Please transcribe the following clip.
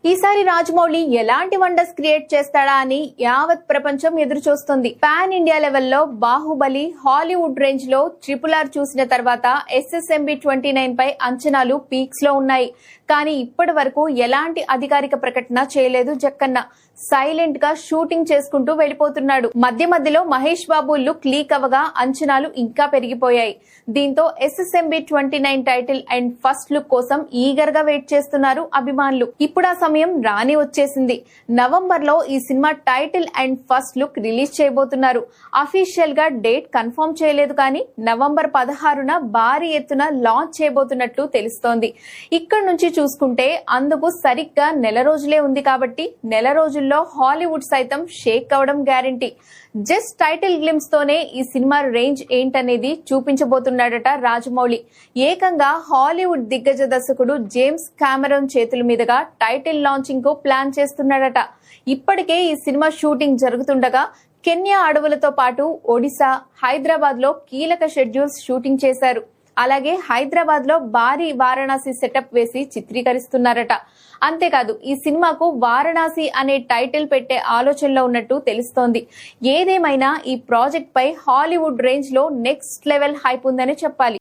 ఈసారి రాజమౌళి ఎలాంటి wonders create చేస్తాడా అని యావత్ ప్రపంచం ఎదురు చూస్తుంది. పాన్ ఇండియా లెవెల్లో బాహుబలి, హాలీవుడ్ రేంజ్ లో RRR చూసిన తర్వాత SSMB 29 పై అంచనాలు పీక్స్ లో ఉన్నాయి. కానీ ఇప్పటి వరకు ఎలాంటి అధికారిక ప్రకటన చేయలేదు జక్కన్న. సైలెంట్ గా షూటింగ్ చేసుకుంటూ వెళ్లిపోతున్నాడు. మధ్య మధ్యలో మహేష్ బాబు లుక్ లీక్ అవగా అంచనాలు ఇంకా పెరిగిపోయాయి. దీంతో SSMB 29 title and first look కోసం ఈగర్ గా వెయిట్ చేస్తున్నారు అభిమానులు. ఇప్పుడు ఆ సమయం రాని వచ్చేసింది. నవంబర్ లో ఈ cinema title and first look release చేయబోతున్నారు. అఫీషియల్ గా డేట్ కన్ఫర్మ్ చేయలేదు, కానీ నవంబర్ 16న భారీ ఎత్తున లాంచ్ చేయబోతున్నట్లు తెలుస్తోంది. ఇక్కడ నుంచి చూసుకుంటే అందుకు సరిగ్గా నెల రోజులే ఉంది కాబట్టి నెల రోజుల్లో హాలీవుడ్ సైతం షేక్ అవడం గ్యారంటీ. జస్ట్ టైటిల్ గ్లిమ్స్ తోనే ఈ సినిమా రేంజ్ ఏంటనేది చూపించబోతున్నాడట రాజమౌళి. ఏకంగా హాలీవుడ్ దిగ్గజ దర్శకుడు జేమ్స్ కామెరాన్ చేతుల మీదుగా టైటిల్ లాంచింగ్ కు ప్లాన్ చేస్తున్నాడట. ఇప్పటికే ఈ సినిమా షూటింగ్ జరుగుతుండగా కెన్యా అడవులతో పాటు ఒడిశా, హైదరాబాద్ లో కీలక షెడ్యూల్స్ షూటింగ్ చేశారు. అలాగే హైదరాబాద్ లో భారీ వారణాసి సెటప్ వేసి చిత్రీకరిస్తున్నారట. అంతేకాదు ఈ సినిమాకు వారణాసి అనే టైటిల్ పెట్టే ఆలోచనలో ఉన్నట్టు తెలుస్తోంది. ఏదేమైనా ఈ ప్రాజెక్ట్ పై హాలీవుడ్ రేంజ్ లో నెక్స్ట్ లెవెల్ హైప్ ఉందని చెప్పాలి.